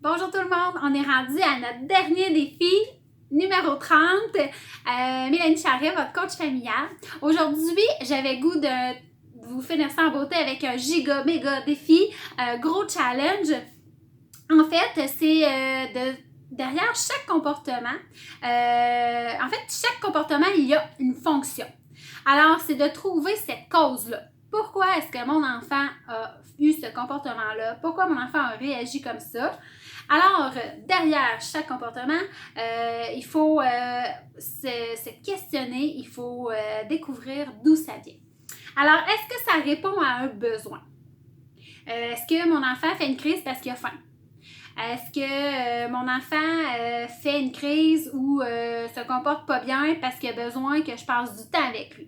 Bonjour tout le monde, on est rendu à notre dernier défi, numéro 30. Mélanie Charret, votre coach familial. Aujourd'hui, j'avais goût de vous finir ça en beauté avec un giga méga défi, gros challenge. En fait, c'est derrière chaque comportement, chaque comportement, il y a une fonction. Alors, c'est de trouver cette cause-là. Pourquoi est-ce que mon enfant a eu ce comportement-là? Pourquoi mon enfant a réagi comme ça? Alors, derrière chaque comportement, il faut se questionner, il faut découvrir d'où ça vient. Alors, est-ce que ça répond à un besoin? Est-ce que mon enfant fait une crise parce qu'il a faim? Est-ce que mon enfant fait une crise ou se comporte pas bien parce qu'il a besoin que je passe du temps avec lui?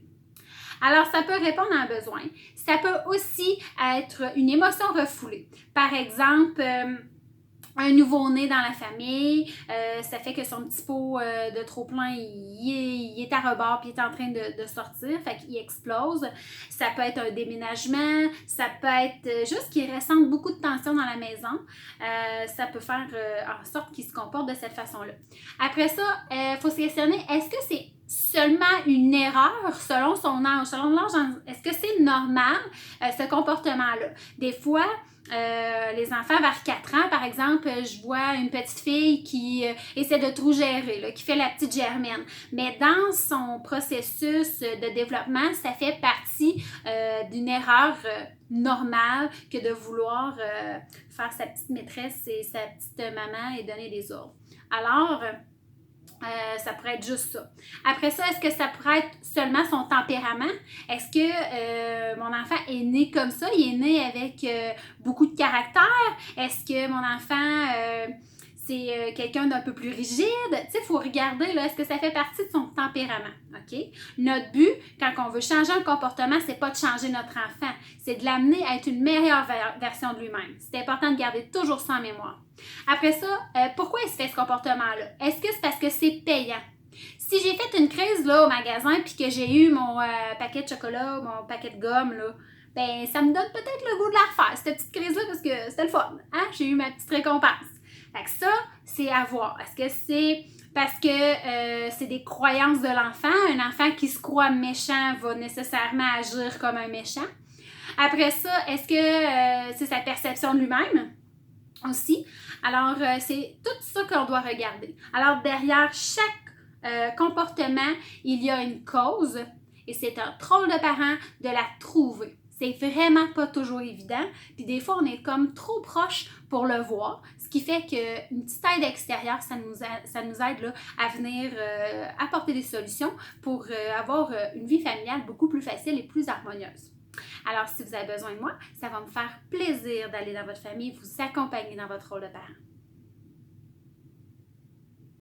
Alors, ça peut répondre à un besoin. Ça peut aussi être une émotion refoulée. Par exemple, un nouveau-né dans la famille, ça fait que son petit pot de trop-plein, il est à rebord puis il est en train de sortir, fait qu'il explose. Ça peut être un déménagement, ça peut être juste qu'il ressente beaucoup de tension dans la maison. Ça peut faire en sorte qu'il se comporte de cette façon-là. Après ça, faut se questionner, est-ce que c'est seulement une erreur selon son âge, selon l'âge, est-ce que c'est normal ce comportement-là? Des fois, les enfants vers 4 ans, par exemple, je vois une petite fille qui essaie de tout gérer, là, qui fait la petite germaine. Mais dans son processus de développement, ça fait partie d'une erreur normale que de vouloir faire sa petite maîtresse et sa petite maman et donner des ordres. Alors, ça pourrait être juste ça. Après ça, est-ce que ça pourrait être seulement son tempérament? Est-ce que mon enfant est né comme ça? Il est né avec beaucoup de caractère? Est-ce que mon enfant, c'est quelqu'un d'un peu plus rigide? Tu sais, il faut regarder, là, est-ce que ça fait partie de son tempérament? OK? Notre but, quand on veut changer un comportement, c'est pas de changer notre enfant. C'est de l'amener à être une meilleure version de lui-même. C'est important de garder toujours ça en mémoire. Après ça, pourquoi il se fait ce comportement-là? Est-ce que c'est parce que c'est payant? Si j'ai fait une crise là, au magasin puis que j'ai eu mon paquet de chocolat, mon paquet de gomme, là, ben ça me donne peut-être le goût de la refaire, cette petite crise-là, parce que c'était le fun. Hein? J'ai eu ma petite récompense. Fait que ça, c'est à voir. Est-ce que c'est parce que c'est des croyances de l'enfant? Un enfant qui se croit méchant va nécessairement agir comme un méchant. Après ça, est-ce que c'est sa perception de lui-même? Aussi. Alors, c'est tout ça qu'on doit regarder. Alors, derrière chaque comportement, il y a une cause et c'est un rôle de parent de la trouver. C'est vraiment pas toujours évident. Puis des fois, on est comme trop proche pour le voir, ce qui fait qu'une petite aide extérieure, ça nous aide là, à venir apporter des solutions pour avoir une vie familiale beaucoup plus facile et plus harmonieuse. Alors, si vous avez besoin de moi, ça va me faire plaisir d'aller dans votre famille, vous accompagner dans votre rôle de parent.